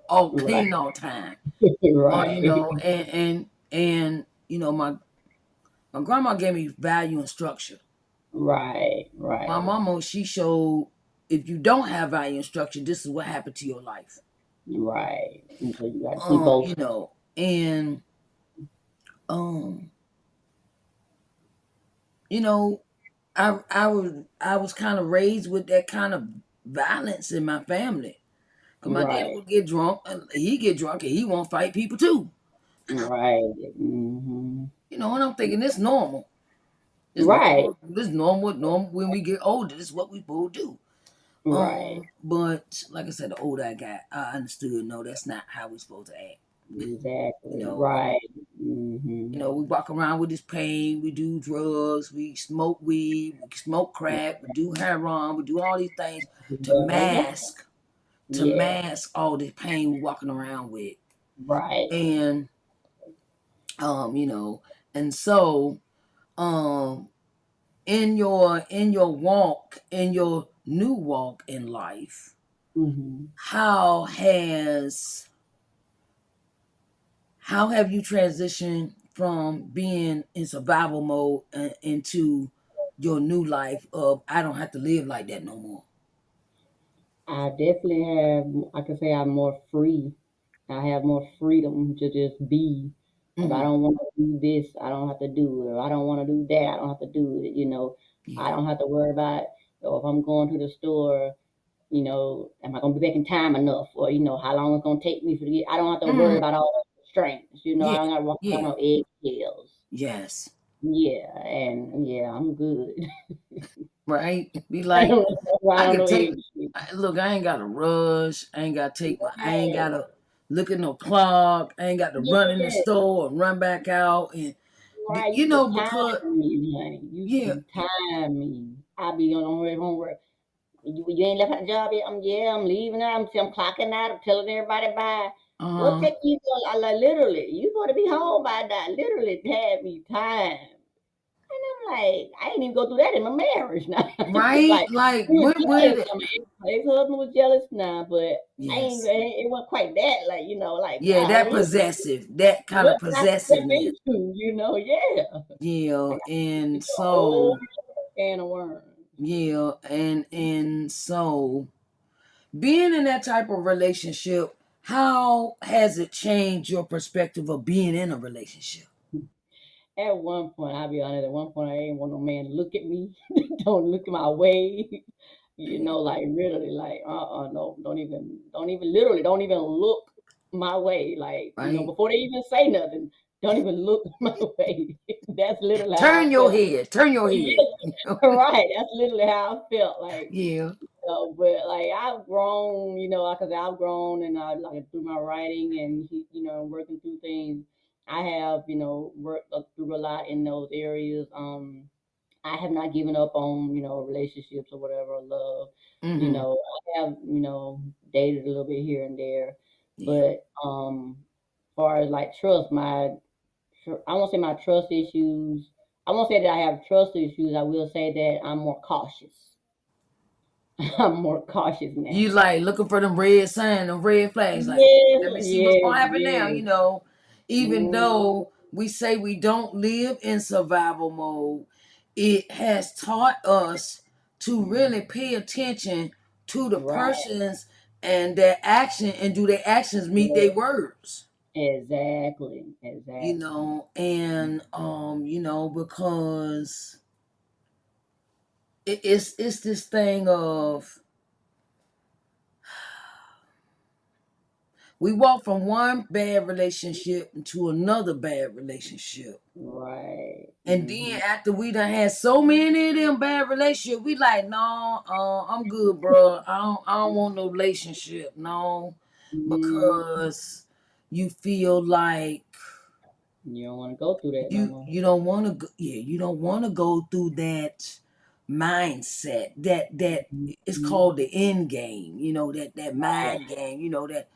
S1: all
S3: Right.
S1: clean all the time.
S3: Right.
S1: And my grandma gave me value and structure.
S3: Right.
S1: My
S3: Right.
S1: mama, she showed, if you don't have value and structure, this is what happened to your life.
S3: Right. And so you got to see both.
S1: And um, you know, I was kind of raised with that kind of violence in my family. Cause my daddy
S3: Right.
S1: would get drunk, and he get drunk, and he won't fight people too.
S3: Right. Hmm.
S1: And I'm thinking this normal. It's
S3: Right.
S1: normal. This normal. When we get older, this is what we both do.
S3: Right.
S1: But like I said, the older I got, I understood. No, that's not how we're supposed to act. You
S3: Exactly.
S1: know,
S3: Right. Hmm.
S1: we walk around with this pain. We do drugs. We smoke weed. We smoke crack. We do heroin. We do all these things to mask
S3: Yeah.
S1: all this pain we're walking around with.
S3: Right.
S1: And um, you know, and so um, in your new walk in life,
S3: Hmm.
S1: how have you transitioned from being in survival mode into your new life of I don't have to live like that no more?
S3: I definitely have. I can say I'm more free. I have more freedom to just be. If I
S1: Hmm.
S3: don't want to do this, I don't have to do it. If I don't want to do that, I don't have to do it. I
S1: Yeah.
S3: don't have to worry about, if I'm going to the store, am I going to be back in time enough? Or, how long it's going to take me for to get, I don't have to worry
S1: Hmm.
S3: about all the constraints. I
S1: Yeah.
S3: don't got to walk around
S1: Yeah.
S3: on eggshells.
S1: Yes.
S3: Yeah. And yeah, I'm good.
S1: Right. Be
S3: I
S1: like,
S3: don't walk around
S1: I
S3: on
S1: could
S3: no
S1: take.
S3: eggshells.
S1: Look, I ain't got to rush. I ain't got to take my. I ain't got
S3: Right.
S1: to look at no clock. I ain't got to run in the
S3: Yeah.
S1: store and run back out. And
S3: Right, you can
S1: because
S3: time me, honey. You
S1: yeah,
S3: can time me. I be on way home work. You ain't left at the job yet? I'm leaving out. I'm clocking out. I'm telling everybody bye. What
S1: Uh-huh.
S3: take you to, like, literally, you going to be home by now. Literally had me time. And I'm like, I ain't even go through that in my marriage now.
S1: Right?
S3: Like,
S1: Like
S3: we were
S1: what did
S3: jealous.
S1: it?
S3: My ex-husband was jealous now, but I ain't,
S1: Yes.
S3: it wasn't quite that, like, like,
S1: Yeah, that
S3: golly,
S1: possessive, that kind
S3: what
S1: of
S3: did I step
S1: possessiveness.
S3: into, yeah.
S1: Yeah.
S3: Like,
S1: And
S3: it's a whole
S1: so
S3: can of worms.
S1: yeah, and so being in that type of relationship, how has it changed your perspective of being in a relationship?
S3: At one point, I'll be honest, at one point I ain't want no man to look at me. Don't look my way. Like literally, like no, don't even literally, don't even look my way. Like,
S1: Right?
S3: before they even say nothing, don't even look my way. That's literally how
S1: Turn
S3: I
S1: your
S3: felt.
S1: head. Turn your head.
S3: Yeah, right. That's literally how I felt. Like,
S1: Yeah.
S3: but like I've grown, because I've grown, and like through my writing and working through things, I have worked through a lot in those areas. I have not given up on relationships or whatever, or love.
S1: Mm-hmm.
S3: I have dated a little bit here and there,
S1: Yeah.
S3: but as far as like trust, I won't say my trust issues. I won't say that I have trust issues. I will say that I'm more cautious. I'm more cautious
S1: You
S3: now.
S1: like looking for them red signs, them red flags, like,
S3: Yes,
S1: let me see what's
S3: yes,
S1: gonna happen now,
S3: yes.
S1: even
S3: Mm,
S1: though we say we don't live in survival mode, it has taught us to really pay attention to the
S3: right.
S1: persons and their action, and do their actions meet their
S3: Yes,
S1: words.
S3: exactly, exactly.
S1: And because it's this thing of we walk from one bad relationship into another bad relationship.
S3: Right.
S1: And
S3: Mm-hmm.
S1: then after we done had so many of them bad relationships, we like, no, I'm good, bro. I don't want no relationship, no,
S3: Mm-hmm.
S1: because you feel like
S3: You don't want to go through that no more.
S1: you don't want to go, yeah, you don't want to go through that mindset that it's
S3: Mhm.
S1: called the end game, that mind
S3: Right.
S1: game, that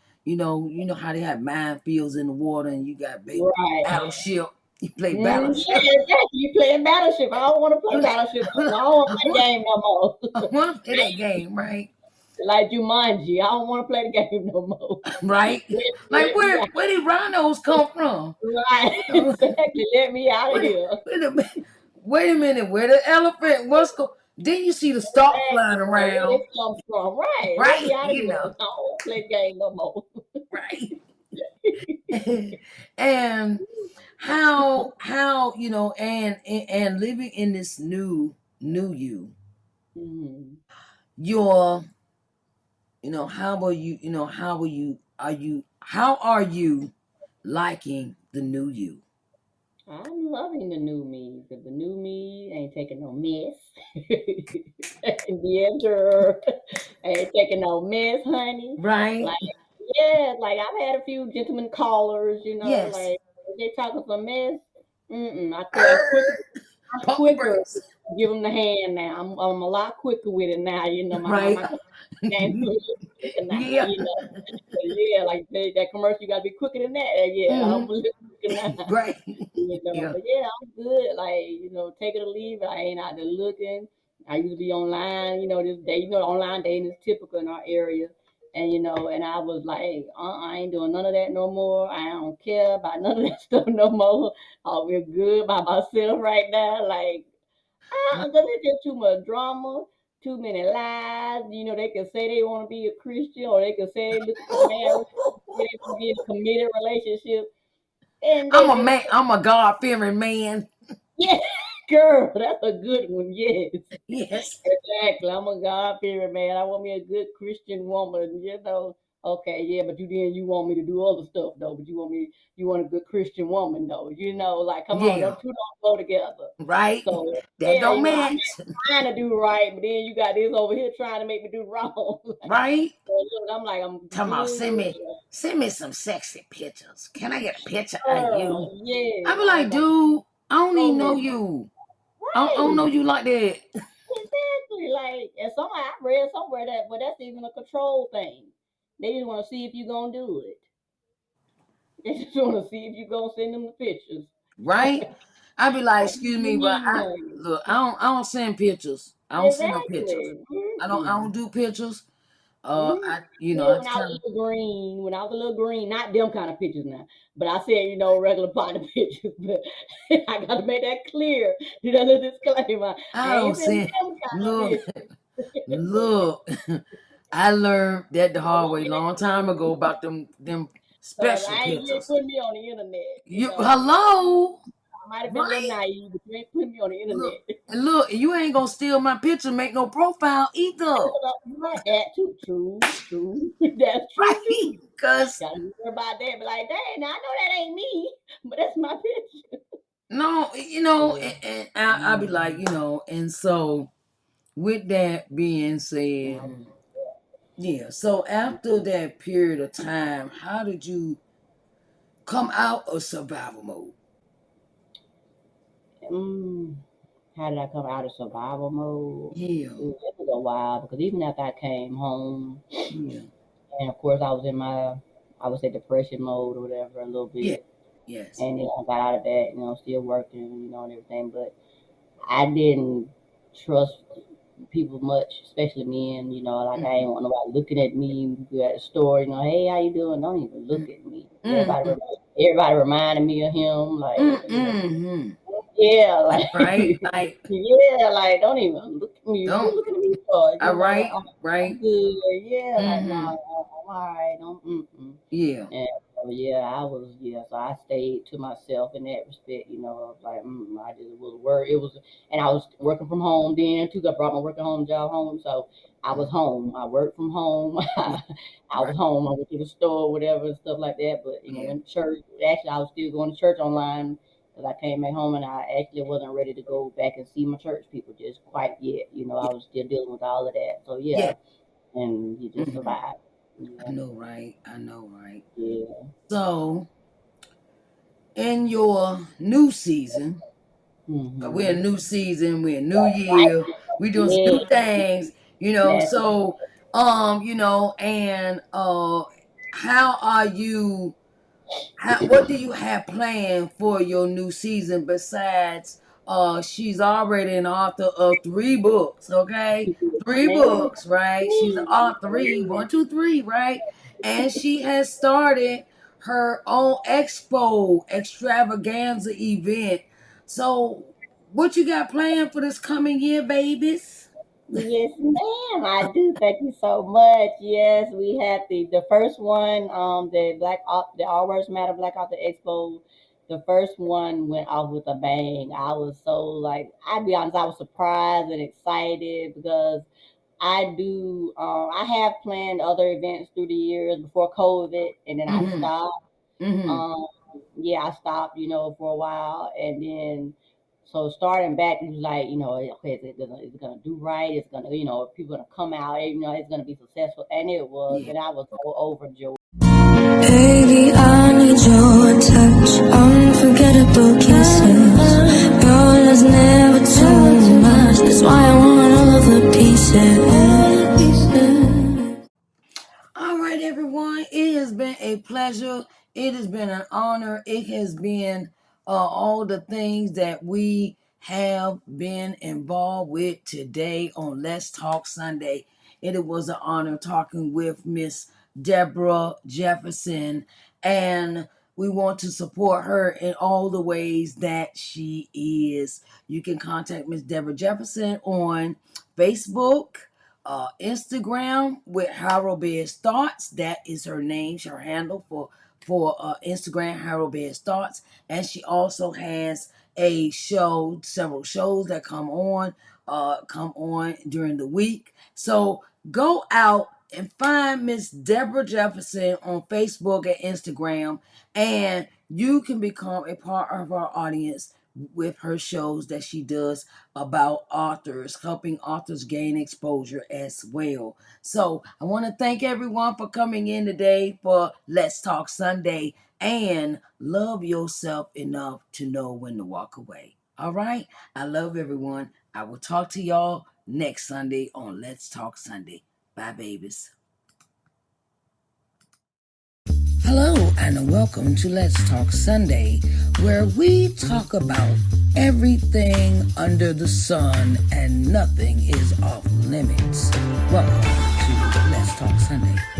S1: how they have minefields in the water, and you got big
S3: Right.
S1: battleship. You play
S3: Yeah,
S1: battleship.
S3: exactly. You playing Battleship. I don't want to play Battleship no more. I don't want to play the game no more.
S1: I want to play that game, right?
S3: Like Jumanji. I don't want to play the game no more.
S1: Right? Like
S3: Let me out.
S1: where did rhinos come from?
S3: Right.
S1: You know,
S3: Exactly. Let me out of
S1: wait,
S3: here.
S1: wait a minute, where the elephant? Then you see the stalk flying
S3: Exactly. Like, where
S1: around,
S3: this come from? Right. Let
S1: right?
S3: me out of here. I don't want to play the game no more.
S1: Right. And how and living in this new you,
S3: Mhm.
S1: your how are you how are you liking the new you?
S3: I'm loving the new me because the new me ain't taking no mess. Yes, girl. Ain't taking no mess, honey.
S1: Right?
S3: Like, yeah, like I've had a few gentlemen callers,
S1: Yes.
S3: like if they talking some mess. I'm quicker.
S1: Er,
S3: I'm
S1: pump the
S3: quicker to
S1: brakes.
S3: give them the hand now. I'm a lot quicker with it now.
S1: Right?
S3: My game is quicker now.
S1: Yeah.
S3: Yeah, like that commercial, you gotta be quicker than that. Yeah, I'm
S1: Hmm.
S3: a little quicker now.
S1: Right. Yeah.
S3: But yeah, I'm good. Like, take it or leave it. I ain't out there looking. I used to be online, this day, online dating is typical in our area. And and I was like, I ain't doing none of that no more. I don't care about none of that stuff no more. I'll be good by myself right now. Like, because it's just too much drama, too many lies. They can say they want to be a Christian, or they can say they looking for marriage, they want to be in a committed relationship, and
S1: I'm
S3: they
S1: a
S3: just
S1: man. I'm a God fearing man.
S3: yeah, girl, that's a good one. Yes,
S1: Yes.
S3: exactly. I'm a God fearing man. I want me a good Christian woman. Okay, yeah, but you want me to do other stuff though. But you want a good Christian woman though. Like, come on,
S1: Yeah.
S3: them two don't go together.
S1: Right.
S3: So
S1: That
S3: yeah,
S1: don't
S3: I'm
S1: match.
S3: trying to do right, but then you got this over here trying to make me do wrong.
S1: Right.
S3: So look, I'm like, I'm
S1: Talking about
S3: good.
S1: send me some sexy pictures. Can I get a picture of you? I
S3: Yeah,
S1: be
S3: I was
S1: like,
S3: like,
S1: dude, I don't
S3: so
S1: even know
S3: many.
S1: you. I don't know
S3: Right.
S1: you like that.
S3: Exactly. Like, and somewhere I read somewhere that, but that's even a control thing. They just want to see if you're gonna do it. They just want to see if you gonna send them the pictures.
S1: Right? I'd be like,
S3: What do
S1: excuse
S3: you
S1: me, but
S3: mean,
S1: I
S3: honey?
S1: look, I don't send pictures. I don't send no pictures.
S3: Exactly.
S1: I
S3: Mm-mm.
S1: don't do pictures.
S3: Mm.
S1: I
S3: Yeah, when
S1: just
S3: I was
S1: kind of,
S3: a little green, not them kind of pictures now, but I said, regular partner pictures. But I got to make that clear. Do that little disclaimer.
S1: I
S3: I ain't
S1: don't
S3: saying
S1: send.
S3: them kind of
S1: Look,
S3: pictures.
S1: look. I learned that the
S3: I
S1: hard
S3: want
S1: way a
S3: to make
S1: long
S3: that clear.
S1: time ago about them
S3: Cause
S1: special
S3: you ain't
S1: pictures.
S3: putting me on the internet.
S1: You hello,
S3: I might have been a little
S1: right?
S3: naive, but you ain't putting me on the
S1: Look,
S3: internet.
S1: and look, you ain't gonna steal my picture, make no profile either,
S3: Right, that too. True. That's true
S1: right?
S3: too.
S1: Cause
S3: Gotta be worried about that. But like, dang, now I know that ain't me, but that's my picture.
S1: no,
S3: Yeah.
S1: and I'll be like, and so with that being said,
S3: Yeah.
S1: yeah. So after that period of time, how did you come out of survival mode?
S3: Mm, how did I come out of survival mode?
S1: Yeah,
S3: It was a while because even after I came home,
S1: yeah,
S3: and of course I was in my, I would say depression mode or whatever a little
S1: yeah,
S3: bit,
S1: yes.
S3: and then I got out of that, still working, and everything, but I didn't trust people much, especially men. Like I
S1: Mm-hmm.
S3: ain't want nobody looking at me. You at the store, hey, how you doing? Don't even look at me.
S1: Mm-hmm.
S3: Everybody reminded me of him. Like,
S1: Mm-hmm.
S3: yeah, like,
S1: Right? Like,
S3: yeah, like don't even look at me. What you
S1: don't.
S3: looking at me for?
S1: All right,
S3: I'm
S1: right.
S3: good. Yeah, like no,
S1: Mm-hmm.
S3: I'm all right. Don't. Mm-mm.
S1: Yeah.
S3: And so yeah, so I stayed to myself in that respect. I was like, I just was worried. And I was working from home then too. I brought my working home job home, so I was
S1: Mm-hmm.
S3: home. I worked from home.
S1: Yeah.
S3: I
S1: Right.
S3: was home. I went to the store, whatever, and stuff like that. But
S1: Yeah.
S3: went to church. Actually, I was still going to church online because I came back home and I actually wasn't ready to go back and see my church people just quite yet. I
S1: Yeah.
S3: was still dealing with all of that. So
S1: Yeah.
S3: yeah, and you just
S1: Mm-hmm.
S3: survive.
S1: I
S3: Yeah,
S1: know, right? I know, right?
S3: yeah.
S1: So, in your new season, we're in
S3: Mm-hmm.
S1: new season, we're in new year, we doing some
S3: Yeah,
S1: new things,
S3: that's
S1: so and how are you what do you have planned for your new season besides she's already an author of 3 books, okay? Three
S3: man.
S1: books, right? She's an author, three, 1, 2, 3, right? And she has started her own expo extravaganza event. So what you got planned for this coming year, babies?
S3: Yes, ma'am. I do. Thank you so much. Yes, we had the first one, the All Words Matter Black Author Expo. The first one went off with a bang. I was so like, I'd be honest, I was surprised and excited because I have planned other events through the years before COVID, and then I
S1: Mm-hmm.
S3: stopped.
S1: Mm-hmm.
S3: Um, yeah, I stopped, for a while, and then so starting back, it was like, okay, is it gonna do right? It's gonna, people gonna come out, it's gonna be successful, and it was,
S1: Yeah.
S3: and I was so overjoyed.
S2: Baby, I need your touch, unforgettable kisses. Your love's never too much, that's why I want all of the pieces.
S1: All right, everyone. It has been a pleasure. It has been an honor. It has been all the things that we have been involved with today on Let's Talk Sunday. It was an honor talking with Miss Deborah Jefferson, and we want to support her in all the ways that she is. You can contact Miss Deborah Jefferson on Facebook, Instagram with Harobeds Thoughts. That is her name, her handle for Instagram, Harobeds Thoughts. And she also has a show, several shows that come on during the week. So go out and find Miss Deborah Jefferson on Facebook and Instagram, and you can become a part of our audience with her shows that she does about authors, helping authors gain exposure as well. So I want to thank everyone for coming in today for Let's Talk Sunday, and love yourself enough to know when to walk away. All right? I love everyone. I will talk to y'all next Sunday on Let's Talk Sunday. Bye, babies. Hello, and welcome to Let's Talk Sunday, where we talk about everything under the sun and nothing is off limits. Welcome to Let's Talk Sunday.